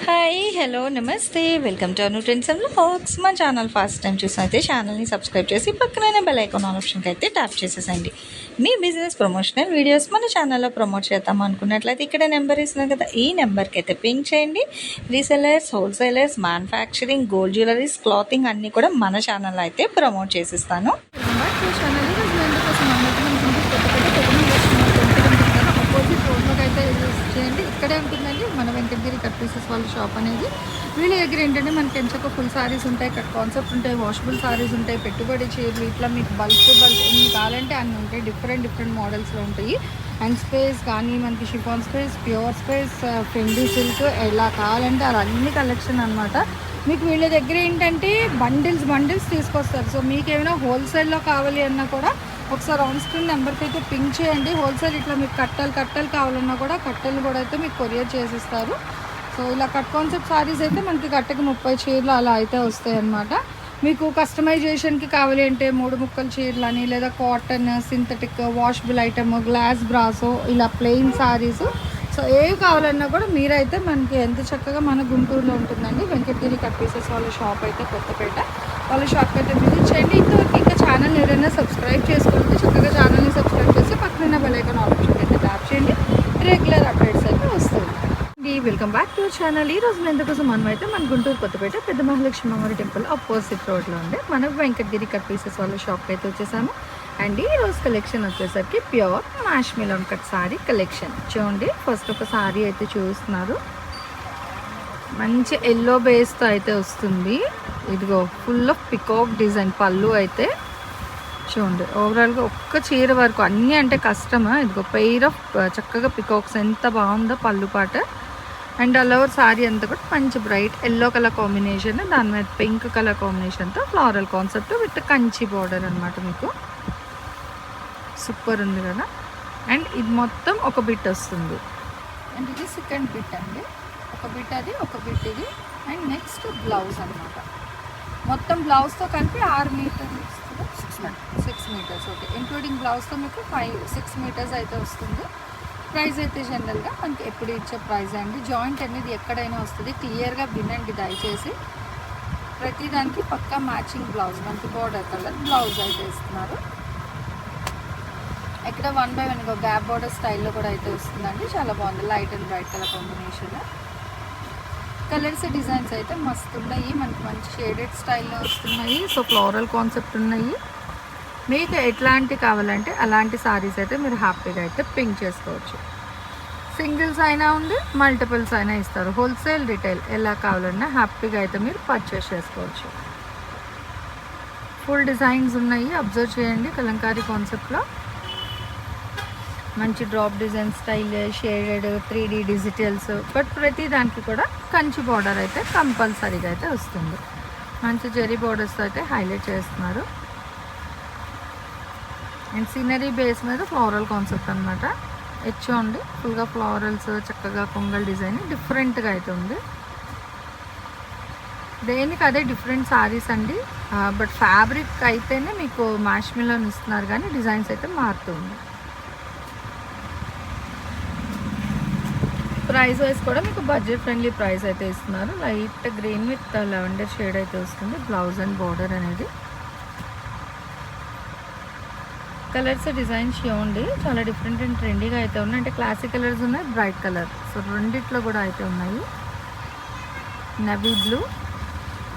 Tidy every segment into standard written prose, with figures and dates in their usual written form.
Hi hello నమస్తే welcome to Anu trends and vlogs. మా channel first time చూసినైతే ఛానల్ని subscribe చేసి పక్కనైన బెల్ ఐకాన్ ఆప్షన్కి అయితే ట్యాప్ చేసేసండి. మీ బిజినెస్ ప్రమోషనల్ వీడియోస్ మన ఛానల్లో ప్రమోట్ చేద్దాం అనుకున్నట్లయితే ఇక్కడ నెంబర్ ఇస్తున్నాం కదా, ఈ నెంబర్కి అయితే పింక్ చేయండి. Resellers, wholesalers, manufacturing, gold jewelleries, clothing అన్నీ కూడా మన ఛానల్లో అయితే ప్రమోట్ చేసిస్తాను. ఆపోజిట్ రోడ్లోకి అయితే చేయండి. ఇక్కడే ఉంటుందండి మన వెంకటగిరి కట్ పీసెస్ వాళ్ళ షాప్ అనేది. వీళ్ళ దగ్గర ఏంటంటే మనకి ఎంచక్క ఫుల్ సారీస్ ఉంటాయి, కట్ కాన్సెప్ట్ ఉంటాయి, వాషబుల్ సారీస్ ఉంటాయి, పెట్టుబడి చీరలు, ఇట్లా మీకు బల్క్ ఎన్ని కావాలంటే అన్నీ ఉంటాయి. డిఫరెంట్ మోడల్స్లో ఉంటాయి. అండ్ స్పేస్ కానీ మనకి chiffon space, pure space, ఫెండీ silk, ఎలా కావాలంటే అలా అన్ని కలెక్షన్ అనమాట. మీకు వీళ్ళ దగ్గర ఏంటంటే బండిల్స్ తీసుకొస్తారు. సో మీకు ఏమైనా హోల్సేల్లో కావాలి అన్నా కూడా ఒకసారి ఆన్ స్క్రీన్ నెంబర్కి అయితే పింక్ చేయండి. హోల్సేల్ ఇట్లా మీకు కట్టలు కావాలన్నా కూడా కట్టెలు కూడా అయితే మీకు కొరియర్ చేసిస్తారు. సో ఇలా కట్ కాన్సెప్ట్ సారీస్ అయితే మనకి కట్టకి 30 చీరలు అలా అయితే వస్తాయి అన్నమాట. మీకు కస్టమైజేషన్కి కావాలి అంటే 3 ముక్కల చీరలు అని, లేదా cotton, synthetic, washable item, glass brasso, ఇలా ప్లెయిన్ సారీస్. సో ఏవి కావాలన్నా కూడా మీరైతే మనకి ఎంత చక్కగా మన గుంటూరులో ఉంటుందండి వెంకటగిరి కట్ పీసెస్ వాళ్ళ షాప్ అయితే కొత్తపేట. వాళ్ళ షాప్కి అయితే విజిట్ చేయండి. ఇంతవరకు ఇంకా ఛానల్ ఏదైనా సబ్స్క్రైబ్ చేసుకుంటే చక్కగా ఛానల్ని సబ్స్క్రైబ్ చేసి పక్కన బెల్ ఐకాన్ ఆప్షన్ అయితే ట్యాప్ చేయండి. రెగ్యులర్ అప్డేట్స్ అయితే వస్తాయి. Welcome back to channel. ఈ రోజు ఎందుకోసం మనం అయితే మన గుంటూరు కొత్తపేట పెద్ద మహాలక్ష్మి అమ్మవారి టెంపుల్ ఆపోజిట్ రోడ్లో ఉండే మన వెంకటగిరి కట్ పీసెస్ వాళ్ళ షాప్కి అయితే వచ్చేసాము. అండ్ ఈ రోజు కలెక్షన్ వచ్చేసరికి pure mash melon cut sorry collection. చూడండి, ఫస్ట్ ఒక సారీ అయితే చూస్తున్నారు, మంచి ఎల్లో బేస్తో అయితే వస్తుంది. ఇదిగో ఫుల్ ఆఫ్ పికాక్ డిజైన్ పళ్ళు అయితే చూడండి. ఓవరాల్గా ఒక్క చీర వరకు అన్నీ అంటే కష్టమా. ఇదిగో పెయిర్ ఆఫ్ చక్కగా పికాక్స్ ఎంత బాగుందో పళ్ళు పాట. అండ్ ఆల్ ఓవర్ సారీ అంతా కూడా మంచి బ్రైట్ ఎల్లో కలర్ కాంబినేషన్, దాని మీద పింక్ కలర్ కాంబినేషన్తో floral concept with Kanchi border అనమాట. మీకు సూపర్ ఉంది కదా. అండ్ ఇది మొత్తం ఒక బిట్ వస్తుంది. అండ్ ఇది సెకండ్ బిట్ అండి, ఒక బిట్ అది, ఒక బిట్ ఇది. అండ్ నెక్స్ట్ బ్లౌజ్ అనమాట. మొత్తం బ్లౌజ్తో కలిపి 6 మీటర్లు వస్తుంది, 6 మీటర్స్. ఓకే, ఇంక్లూడింగ్ బ్లౌజ్తో మీకు 6 మీటర్స్ అయితే వస్తుంది. ప్రైస్ అయితే జనరల్గా మనకి ఎప్పుడు ఇచ్చే ప్రైస్ అండి. జాయింట్ అనేది ఎక్కడైనా వస్తుంది, క్లియర్గా వినండి దయచేసి. ప్రతిదానికి పక్కా మ్యాచింగ్ బ్లౌజ్, మనకి బార్డర్ కలర్ బ్లౌజ్ అయితే ఇస్తున్నారు. ఇక్కడ 1 by 1 గ్యాప్ బార్డర్ స్టైల్లో కూడా అయితే వస్తుందండి. చాలా బాగుంది, light and bright colour combination. Colours designs అయితే మస్తు ఉన్నాయి, మనకి మంచి షేడెడ్ స్టైల్లో వస్తున్నాయి. సో ఫ్లోరల్ కాన్సెప్ట్ ఉన్నాయి. మీకు ఎట్లాంటి కావాలంటే అలాంటి సారీస్ అయితే మీరు హ్యాపీగా అయితే పింక్ చేసుకోవచ్చు. సింగిల్స్ అయినా ఉంది, మల్టిపుల్స్ అయినా ఇస్తారు. హోల్సేల్, రిటైల్ ఎలా కావాలన్నా హ్యాపీగా అయితే మీరు పర్చేస్ చేసుకోవచ్చు. ఫుల్ డిజైన్స్ ఉన్నాయి, అబ్జర్వ్ చేయండి. కలంకారీ కాన్సెప్ట్లో మంచి drop design style, shaded, 3D digitals, but ప్రతి దానికి కూడా కంచి బార్డర్ అయితే కంపల్సరీగా అయితే వస్తుంది. మంచి జెరీ బార్డర్స్తో అయితే హైలైట్ చేస్తున్నారు. అండ్ సీనరీ బేస్ మీద ఫ్లోరల్ కాన్సెప్ట్ అనమాట. చూడండి, ఫుల్గా ఫ్లోరల్స్, చక్కగా కొంగల్ డిజైన్ డిఫరెంట్గా అయితే ఉంది. దేనికి అదే డిఫరెంట్ సారీస్ అండి. బట్ ఫ్యాబ్రిక్ అయితేనే మీకు మ్యాష్ మిలన్ ఇస్తున్నారు, కానీ డిజైన్స్ అయితే మారుతుంది. ప్రైస్ వైజ్ కూడా మీకు బడ్జెట్ ఫ్రెండ్లీ ప్రైస్ అయితే ఇస్తున్నారు. Light green with lavender shade అయితే వస్తుంది బ్లౌజ్ అండ్ బార్డర్ అనేది. కలర్స్ డిజైన్స్ చూడండి, చాలా డిఫరెంట్ అండ్ ట్రెండీగా అయితే ఉన్నాయి. అంటే క్లాసిక్ కలర్స్ ఉన్నాయి, బ్రైట్ కలర్. సో రెండిట్లో కూడా అయితే ఉన్నాయి. Navy blue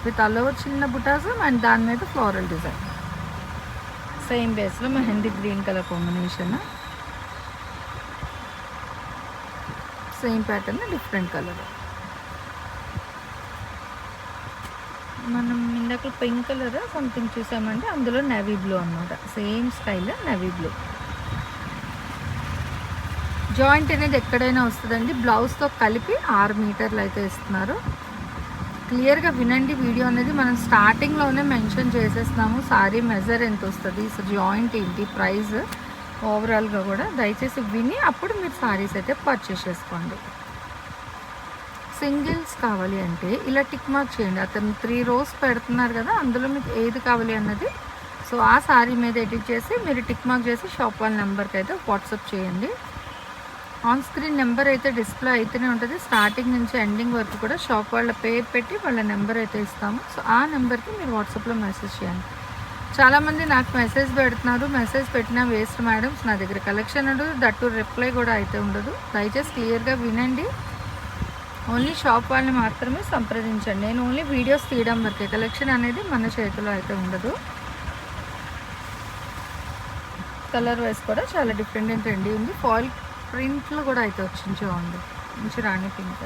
with all over చిన్న బుటాస్ అండ్ దాని మీద ఫ్లోరల్ డిజైన్. సేమ్ బేస్లో mehndi green colour combination. Same pattern, different colour. మనం ఇందాక పింక్ కలర్ సంథింగ్ చూసామంటే అందులో నేవీ బ్లూ అనమాట. Same style navy blue. Joint అనేది ఎక్కడైనా వస్తుందండి. బ్లౌజ్తో కలిపి 6 మీటర్లు అయితే ఇస్తున్నారు. క్లియర్గా వినండి, వీడియో అనేది మనం స్టార్టింగ్లోనే మెన్షన్ చేసేస్తున్నాము. సారీ మెజర్ ఎంత వస్తుంది, సో జాయింట్ ఏంటి, ప్రైస్ ఓవరాల్గా కూడా దయచేసి విని అప్పుడు మీరు సారీస్ అయితే పర్చేస్ చేసుకోండి. సింగిల్స్ కావాలి అంటే ఇలా టిక్ మార్క్ చేయండి. అతను 3 rows పెడుతున్నారు కదా, అందులో మీకు ఏది కావాలి అన్నది సో ఆ సారీ మీద ఎడిట్ చేసి మీరు టిక్ మార్క్ చేసి షాప్ వాళ్ళ నెంబర్కి అయితే వాట్సాప్ చేయండి. ఆన్ స్క్రీన్ నెంబర్ అయితే డిస్ప్లే అయితేనే ఉంటుంది. స్టార్టింగ్ నుంచి ఎండింగ్ వరకు కూడా షాప్ వాళ్ళ పేరు పెట్టి వాళ్ళ నెంబర్ అయితే ఇస్తాము. సో ఆ నెంబర్కి మీరు వాట్సాప్లో మెసేజ్ చేయండి. చాలామంది నాకు మెసేజ్ పెడుతున్నారు, మెసేజ్ పెట్టినా వేస్ట్ మేడమ్స్, నా దగ్గర కలెక్షన్ ఉండదు, దట్టు రిప్లై కూడా అయితే ఉండదు. దయచేసి క్లియర్గా వినండి. ఓన్లీ షాప్ వాళ్ళని మాత్రమే సంప్రదించండి. నేను ఓన్లీ వీడియోస్ తీయడం వరకే, కలెక్షన్ అనేది మన చేతిలో అయితే ఉండదు. కలర్ వైజ్ కూడా చాలా డిఫరెంట్ అండ్ ట్రెండీ ఉంది. ఫాయిల్ ప్రింట్లో కూడా అయితే వచ్చింది చూడండి, మంచి రాణి పింక్.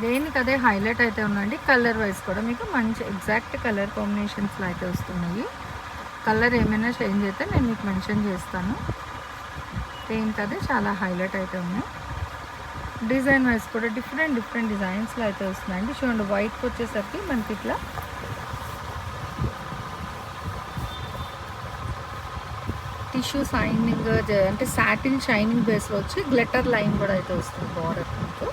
దేనికి అదే హైలైట్ అయితే ఉందండి. కలర్ వైజ్ కూడా మీకు మంచి ఎగ్జాక్ట్ కలర్ కాంబినేషన్స్లో అయితే వస్తున్నాయి. కలర్ ఏమైనా చేంజ్ అయితే నేను మీకు మెన్షన్ చేస్తాను. దేనికి అదే చాలా హైలైట్ అయితే ఉన్నాయి. డిజైన్ వైజ్ కూడా డిఫరెంట్ డిజైన్స్లో అయితే వస్తున్నాయండి. చూడండి, వైట్కి వచ్చేసరికి మనకి ఇట్లా టిష్యూ షైనింగ్ అంటే సాటిన్ షైనింగ్ బేస్లో వచ్చి గ్లిటర్ లైన్ కూడా అయితే వస్తుంది బార్డర్. మీకు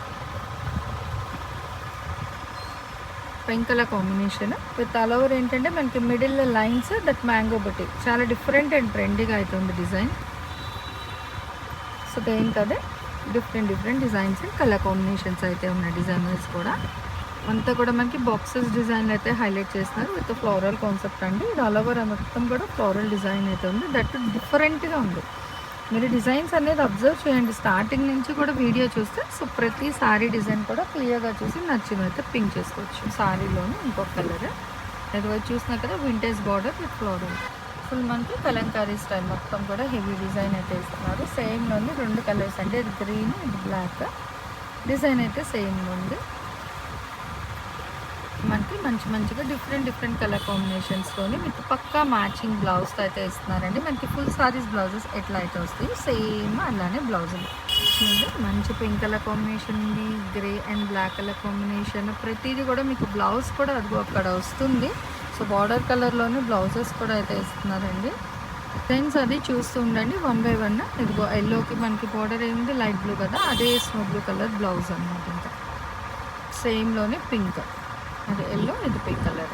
pink colour combination with all over ఏంటంటే మనకి మిడిల్ లైన్స్ దట్ మ్యాంగో బట్టి చాలా డిఫరెంట్ అండ్ ట్రెండీగా అయితే ఉంది డిజైన్. సో దేనికి అదే different designs and colour combinations అయితే ఉన్నాయి. డిజైన్ వైజ్ కూడా అంతా కూడా మనకి బాక్సెస్ డిజైన్ అయితే హైలైట్ చేస్తున్నారు విత్ ఫ్లోరల్ కాన్సెప్ట్ అండి. ఇది ఆల్ ఓవర్ మొత్తం కూడా ఫ్లోరల్ డిజైన్ అయితే ఉంది. దట్ డిఫరెంట్గా ఉంది. మీరు డిజైన్స్ అనేది అబ్జర్వ్ చేయండి స్టార్టింగ్ నుంచి కూడా వీడియో చూస్తే. సో ప్రతి సారీ డిజైన్ కూడా క్లియర్గా చూసి నచ్చినైతే పింక్ చేసుకోవచ్చు. సారీలోనే ఇంకొక కలర్ ఇది చూసినా కదా, vintage border with floral full మనకి కలంకారీ స్టైల్ మొత్తం కూడా హెవీ డిజైన్ అయితే ఇస్తున్నారు. సేమ్లోని 2 కలర్స్ అంటే ఇది గ్రీన్, ఇది బ్లాక్. డిజైన్ అయితే సేమ్ ఉంది. మనకి మంచిగా డిఫరెంట్ కలర్ కాంబినేషన్స్తోని మీకు పక్కా మ్యాచింగ్ బ్లౌజ్తో అయితే ఇస్తున్నారండి. మనకి ఫుల్ సారీస్ బ్లౌజెస్ ఎట్లా అయితే వస్తాయి సేమ్ అలానే బ్లౌజులు. మంచి పింక్ కలర్ కాంబినేషన్ ఉంది, grey and black colour combination. ప్రతిదీ కూడా మీకు బ్లౌజ్ కూడా అదిగో అక్కడ వస్తుంది. సో బార్డర్ కలర్లోనే బ్లౌజెస్ కూడా అయితే ఇస్తున్నారండి. డిజైన్స్ అది చూస్తూ ఉండండి 1 by 1. ఇదిగో ఎల్లోకి మనకి బార్డర్ ఏంది లైట్ బ్లూ కదా, అదే స్నో బ్లూ కలర్ బ్లౌజ్ అనమాట. ఇంకా సేమ్లోనే పింక్, అది ఎల్లో, ఇది పింక్ కలర్.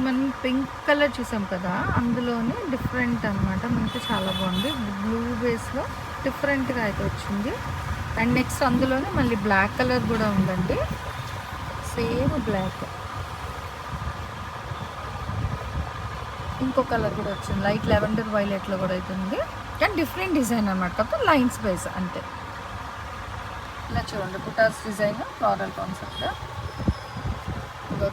మనం పింక్ కలర్ చూసాం కదా, అందులోనే డిఫరెంట్ అనమాట. మనకి చాలా బాగుంది. బ్లూ బేస్లో డిఫరెంట్గా అయితే వచ్చింది. అండ్ నెక్స్ట్ అందులోనే మళ్ళీ బ్లాక్ కలర్ కూడా ఉందండి. సేమ్ బ్లాక్, ఇంకో కలర్ కూడా వచ్చింది లైట్ లెవెండర్ వైలెట్లో కూడా అయితే ఉంది. కానీ డిఫరెంట్ డిజైన్ అనమాట, కాకపోతే లైన్స్ బేస్ అంతే. ఇలా చూడండి, బుటాస్ design floral concept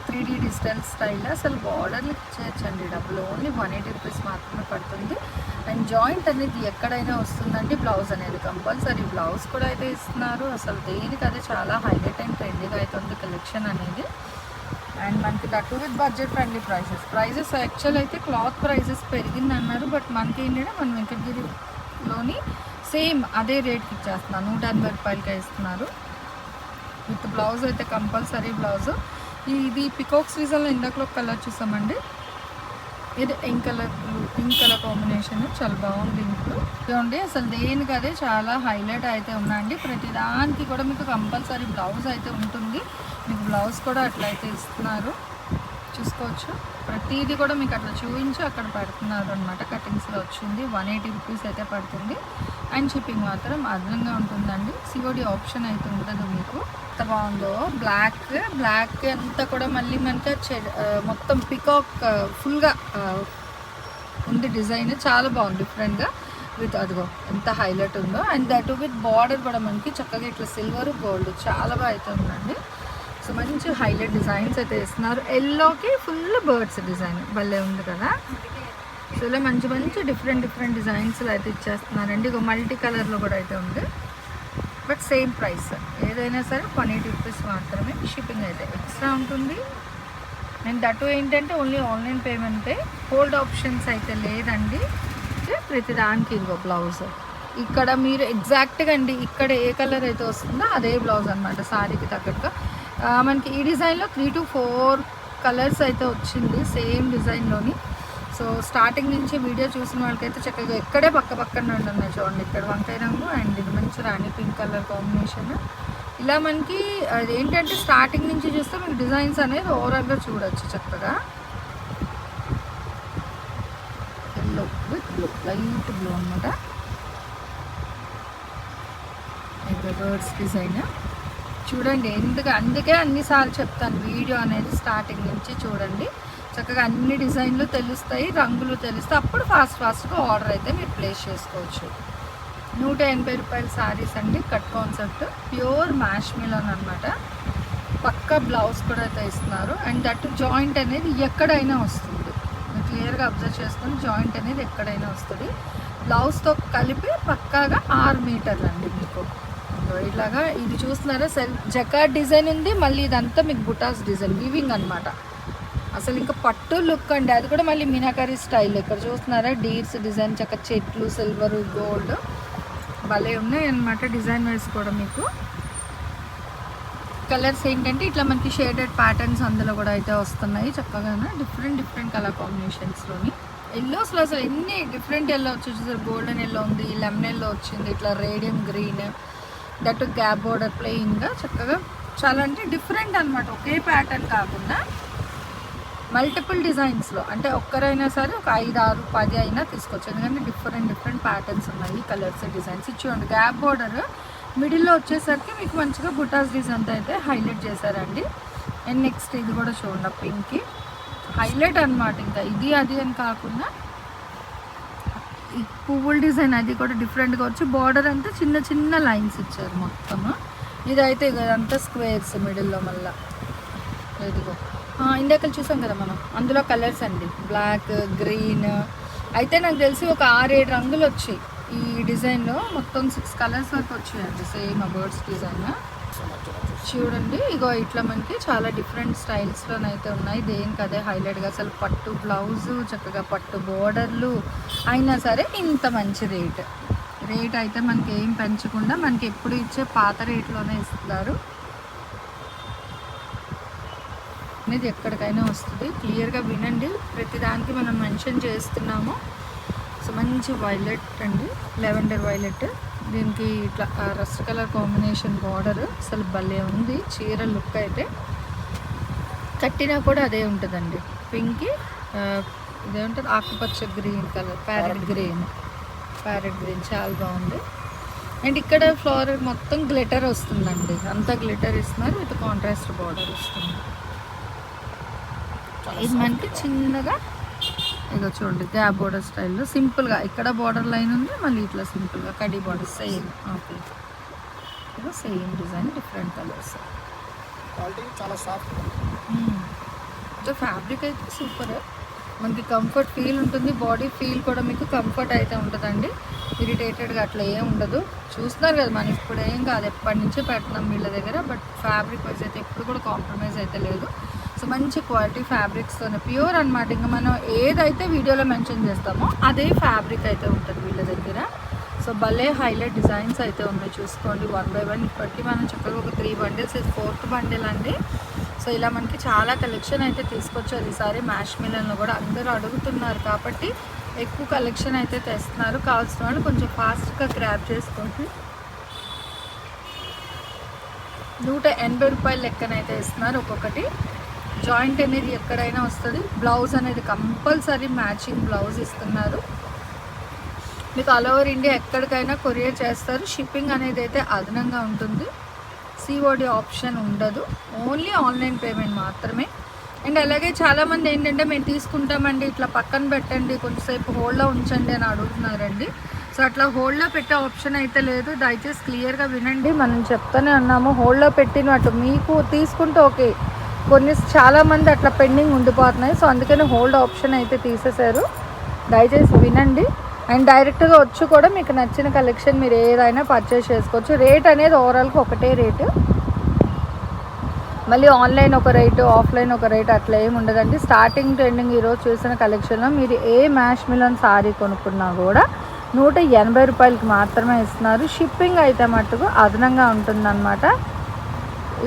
3D digital style. అసలు బార్డర్లు ఇచ్చేయచ్చండి. డబ్బులు ఓన్లీ 180 రూపీస్ మాత్రమే పడుతుంది. అండ్ జాయింట్ అనేది ఎక్కడైనా వస్తుందండి. బ్లౌజ్ అనేది కంపల్సరీ బ్లౌజ్ కూడా అయితే ఇస్తున్నారు. అసలు దేనికి అదే చాలా హైలైట్ అండ్ ట్రెండీగా అయితే ఉంది కలెక్షన్ అనేది. అండ్ మనకి that with budget friendly prices actual అయితే క్లాత్ ప్రైజెస్ పెరిగింది అన్నారు. బట్ మనకి ఏంటంటే మన వెంకటగిరిలోని సేమ్ అదే రేట్కి ఇచ్చేస్తున్నారు. 180 రూపాయలకే ఇస్తున్నారు. విత్ బ్లౌజ్ అయితే కంపల్సరీ బ్లౌజ్. ఇది పికాక్స్ రీజన్లో ఇందాకలో కలర్ చూసామండి. ఇది పింక్ కలర్ కాంబినేషన్ చాలా బాగుంది. ఇప్పుడు చూడండి, అసలు దేనికి అదే చాలా హైలైట్ అయితే ఉన్నాయండి. ప్రతి దానికి కూడా మీకు కంపల్సరీ బ్లౌజ్ అయితే ఉంటుంది. మీకు బ్లౌజ్ కూడా అట్లయితే ఇస్తున్నారు, చూసుకోవచ్చు. ప్రతిదీ కూడా మీకు అట్లా చూపించి అక్కడ పెడుతున్నారు అనమాట. కటింగ్స్లో వచ్చింది 180 రూపీస్ అయితే పడుతుంది. అండ్ షిప్పింగ్ మాత్రం అదనంగా ఉంటుందండి. సిఓడి ఆప్షన్ అయితే ఉండదు మీకు. ఎంత బాగుందో బ్లాక్ అంతా కూడా మళ్ళీ మనకి మొత్తం పికాక్ ఫుల్గా ఉంది డిజైన్. చాలా బాగుంది డిఫరెంట్గా విత్ అదిగో ఎంత హైలైట్ ఉందో. అండ్ దట్ విత్ బార్డర్ కూడా మనకి చక్కగా ఇట్లా సిల్వర్ గోల్డ్ చాలా బాగా అయితే ఉందండి. సో మంచి హైలైట్ డిజైన్స్ అయితే ఇస్తున్నారు. ఎల్లోకి ఫుల్ బర్డ్స్ డిజైన్ భలే ఉంది కదా. సో ఇలా మంచి డిఫరెంట్ డిజైన్స్లో అయితే ఇచ్చేస్తున్నారండి. ఇక మల్టీ కలర్లో కూడా అయితే ఉంది. బట్ సేమ్ ప్రైస్ ఏదైనా సరే 180 రూపీస్ మాత్రమే. షిప్పింగ్ అయితే ఎక్స్ట్రా ఉంటుంది. అండ్ దట్ ఏంటంటే ఓన్లీ ఆన్లైన్ పేమెంటే, హోల్డ్ ఆప్షన్స్ అయితే లేదండి. ప్రతి దానికి ఇంకో బ్లౌజ్ ఇక్కడ మీరు ఎగ్జాక్ట్గా అండి ఇక్కడ ఏ కలర్ అయితే వస్తుందో అదే బ్లౌజ్ అనమాట. సారీకి తగ్గట్టుగా మనకి ఈ డిజైన్లో 3 to 4 కలర్స్ అయితే వచ్చింది సేమ్ డిజైన్లోని. సో స్టార్టింగ్ నుంచి వీడియో చూసిన వాళ్ళకైతే చక్కగా ఎక్కడే పక్కన ఉన్నాయి చూడండి. ఇక్కడ వంకాయ రంగు అండ్ ఇది మంచి రాణి పింక్ కలర్ కాంబినేషన్. ఇలా మనకి అదేంటంటే స్టార్టింగ్ నుంచి చూస్తే మీకు డిజైన్స్ అనేది ఓవరాల్గా చూడొచ్చు చక్కగా. Yellow with blue, light blue అనమాట. బర్డ్స్ డిజైన్ చూడండి. అందుకే అన్నిసార్లు చెప్తాను, వీడియో అనేది స్టార్టింగ్ నుంచి చూడండి. చక్కగా అన్ని డిజైన్లు తెలుస్తాయి, రంగులు తెలుస్తాయి. అప్పుడు ఫాస్ట్గా ఆర్డర్ అయితే మీరు ప్లేస్ చేసుకోవచ్చు. 180 రూపాయల శారీస్ అండి. Cut concept pure mash melon అనమాట. పక్క బ్లౌజ్ కూడా అయితే ఇస్తున్నారు. అండ్ దట్ జాయింట్ అనేది ఎక్కడైనా వస్తుంది. క్లియర్గా అబ్జర్వ్ చేసుకొని జాయింట్ అనేది ఎక్కడైనా వస్తుంది. బ్లౌజ్తో కలిపి పక్కాగా 6 మీటర్లు అండి మీకు. ఇలాగా ఇది చూస్తున్నారా, జకార్డ్ డిజైన్ ఉంది. మళ్ళీ ఇదంతా మీకు బుటాస్ డిజైన్ వీవింగ్ అనమాట. అసలు ఇంకా పట్టు లుక్ అండి. అది కూడా మళ్ళీ మీనాకరీ స్టైల్. ఇక్కడ చూస్తున్నారా డీర్స్ డిజైన్, చక్క చెట్లు, సిల్వర్, గోల్డ్ భలే ఉన్నాయి అనమాట. డిజైన్ వైజ్ కూడా మీకు కలర్స్ ఏంటంటే ఇట్లా మనకి షేడెడ్ ప్యాటర్న్స్ అందులో కూడా అయితే వస్తున్నాయి. చక్కగా డిఫరెంట్ కలర్ కాంబినేషన్స్లోని. ఎల్లోస్లో అసలు ఎన్ని డిఫరెంట్ ఎల్లో వచ్చేసి, గోల్డెన్ ఎల్లో ఉంది, లెమన్ ఎల్లో వచ్చింది, ఇట్లా radium green, that gap border ప్లెయిన్గా చక్కగా చాలా అంటే డిఫరెంట్ అనమాట. ఒకే ప్యాటర్న్ కాకుండా మల్టిపుల్ డిజైన్స్లో, అంటే ఒక్కరైనా సరే ఒక 5, 6, 10 అయినా తీసుకోవచ్చు. ఎందుకంటే డిఫరెంట్ ప్యాటర్న్స్ ఉన్నాయి, కలర్స్, డిజైన్స్. చూడండి గ్యాప్ బోర్డర్ మిడిల్లో వచ్చేసరికి మీకు మంచిగా బుటాస్ డిజైన్ అయితే హైలైట్ చేశారండి. అండ్ నెక్స్ట్ ఇది కూడా చూడండి, పింక్కి హైలైట్ అనమాట. ఇంకా ఇది అది అని కాకుండా ఈ పువ్వుల డిజైన్ అది కూడా డిఫరెంట్గా వచ్చి బార్డర్ అంతా చిన్న లైన్స్ ఇచ్చారు మొత్తము. ఇదైతే ఇదంతా స్క్వేర్స్ మిడిల్లో. మళ్ళీ ఇదిగో ఇందాక చూసాం కదా మనం, అందులో కలర్స్ అండి. బ్లాక్, గ్రీన్ అయితే నాకు తెలిసి ఒక 6-7 రంగులు వచ్చాయి ఈ డిజైన్లో. మొత్తం 6 కలర్స్ వరకు వచ్చాయండి సేమ్ బర్డ్స్ డిజైన్. చూడండి ఇగో ఇట్లా మనకి చాలా డిఫరెంట్ స్టైల్స్లోనైతే ఉన్నాయి. దేనికి అదే హైలైట్గా. అసలు పట్టు బ్లౌజు, చక్కగా పట్టు బోర్డర్లు అయినా సరే ఇంత మంచి రేట్ అయితే మనకి ఏం పెంచకుండా మనకి ఎప్పుడు ఇచ్చే పాత రేట్లోనే ఇస్తున్నారు. అనేది ఎక్కడికైనా వస్తుంది. క్లియర్గా వినండి, ప్రతిదానికి మనం మెన్షన్ చేస్తున్నాము. సో మంచి వైలెట్ అండి, లెవెండర్ వైలెట్. దీనికి ఇట్లా రస్ట్ కలర్ కాంబినేషన్ బార్డర్ అసలు భలే ఉంది. చీర లుక్ అయితే కట్టినా కూడా అదే ఉంటుందండి. పింక్కి ఇదేంటుంది ఆకుపచ్చ గ్రీన్ కలర్, ప్యారెట్ గ్రీన్ చాలా బాగుంది. అండ్ ఇక్కడ ఫ్లవర్ మొత్తం గ్లిటర్ వస్తుందండి. అంతా గ్లిటర్ ఇస్తున్నారు, విత్ కాంట్రాస్ట్ బార్డర్ వస్తుంది. ఇది మనకి చిన్నగా ఇదో చూడండి గ్యాప్ బోర్డర్ స్టైల్లో సింపుల్గా. ఇక్కడ బార్డర్ లైన్ ఉంది, మళ్ళీ ఇట్లా సింపుల్గా కడీ బార్డర్ సేమ్. ఓకే, ఇదో సేమ్ డిజైన్, డిఫరెంట్ కలర్స్. చాలా సాఫ్ట్. సో ఫ్యాబ్రిక్ అయితే సూపర్. మనకి కంఫర్ట్ ఫీల్ ఉంటుంది, బాడీ ఫీల్ కూడా మీకు కంఫర్ట్ అయితే ఉంటుందండి. ఇరిటేటెడ్గా అట్లా ఏం ఉండదు. చూస్తున్నారు కదా, మనం ఇప్పుడు ఏం కాదు, ఎప్పటి నుంచో పెడుతున్నాం వీళ్ళ దగ్గర. బట్ ఫ్యాబ్రిక్ వైజ్ అయితే ఎప్పుడు కూడా కాంప్రమైజ్ అయితే లేదు. సో మంచి క్వాలిటీ ఫ్యాబ్రిక్స్తోనే ప్యూర్ అనమాట. ఇంకా మనం ఏదైతే వీడియోలో మెన్షన్ చేస్తామో అదే ఫ్యాబ్రిక్ అయితే ఉంటుంది వీళ్ళ దగ్గర. సో భలే హైలైట్ డిజైన్స్ అయితే ఉన్నాయి. చూసుకోండి 1 by 1. ఇప్పటికీ మనం చక్కగా ఒక 3 బండిల్స్, ఇది 4th బండిల్ అండి. సో ఇలా మనకి చాలా కలెక్షన్ అయితే తీసుకొచ్చారు ఈసారి. మ్యాష్ మిలన్లో కూడా అందరూ అడుగుతున్నారు కాబట్టి ఎక్కువ కలెక్షన్ అయితే తెస్తున్నారు. కావాల్సిన వాళ్ళు కొంచెం ఫాస్ట్గా గ్రాబ్ చేసుకోండి. 180 రూపాయల లెక్కనైతే ఇస్తున్నారు ఒక్కొక్కటి. జాయింట్ అనేది ఎక్కడైనా వస్తుంది. బ్లౌజ్ అనేది కంపల్సరీ మ్యాచింగ్ బ్లౌజ్ ఇస్తున్నారు. మీకు ఆల్ ఓవర్ ఇండియా ఎక్కడికైనా కొరియర్ చేస్తారు. షిప్పింగ్ అనేది అయితే అదనంగా ఉంటుంది. సిఓడి ఆప్షన్ ఉండదు, ఓన్లీ ఆన్లైన్ పేమెంట్ మాత్రమే. అండ్ అలాగే చాలామంది ఏంటంటే మేము తీసుకుంటామండి, ఇట్లా పక్కన పెట్టండి, కొంచెంసేపు హోల్డ్లో ఉంచండి అని అడుగుతున్నారండి. సో అట్లా హోల్డ్లో పెట్టే ఆప్షన్ అయితే లేదు. దయచేసి క్లియర్గా వినండి, మనం చెప్తూనే ఉన్నాము. హోల్డ్లో పెట్టినట్టు మీకు తీసుకుంటే ఓకే, చాలామంది అట్లా పెండింగ్ ఉండిపోతున్నాయి. సో అందుకని హోల్డ్ ఆప్షన్ అయితే తీసేశారు. దయచేసి వినండి. అండ్ డైరెక్ట్గా వచ్చి కూడా మీకు నచ్చిన కలెక్షన్ మీరు ఏదైనా పర్చేస్ చేసుకోవచ్చు. రేట్ అనేది ఓవరాల్గా ఒకటే రేటు, మళ్ళీ ఆన్లైన్ ఒక రేటు, ఆఫ్లైన్ ఒక రేటు అట్లా ఏమి ఉండదండి. స్టార్టింగ్ ట్రెండింగ్ ఈరోజు చూసిన కలెక్షన్లో మీరు ఏ మ్యాష్ మిలన్ సారీ కొనుక్కున్నా కూడా 180 రూపాయలకి మాత్రమే ఇస్తున్నారు. షిప్పింగ్ అయితే మట్టుకు అదనంగా ఉంటుందన్నమాట.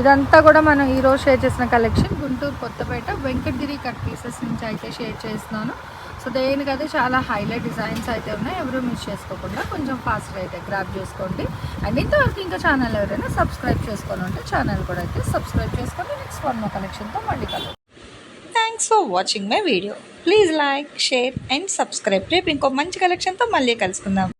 ఇదంతా కూడా మనం ఈరోజు షేర్ చేసిన collection Guntur Kothapeta Venkatagiri cut pieces నుంచి అయితే షేర్ చేస్తున్నాను. సో దేనికైతే చాలా హైలైట్ డిజైన్స్ అయితే ఉన్నాయి. ఎవరు మిస్ చేసుకోకుండా కొంచెం ఫాస్ట్గా అయితే గ్రాబ్ చేసుకోండి. అండ్ ఇంతవరకు ఇంకా ఛానల్ ఎవరైనా సబ్స్క్రైబ్ చేసుకొని ఉంటే ఛానల్ కూడా అయితే సబ్స్క్రైబ్ చేసుకోండి. నెక్స్ట్ వన్ కలెక్షన్తో మళ్ళీ colour. Thanks for watching my video. Please like, share and subscribe. రేపు ఇంకో మంచి కలెక్షన్తో మళ్ళీ కలుసుకుందాం.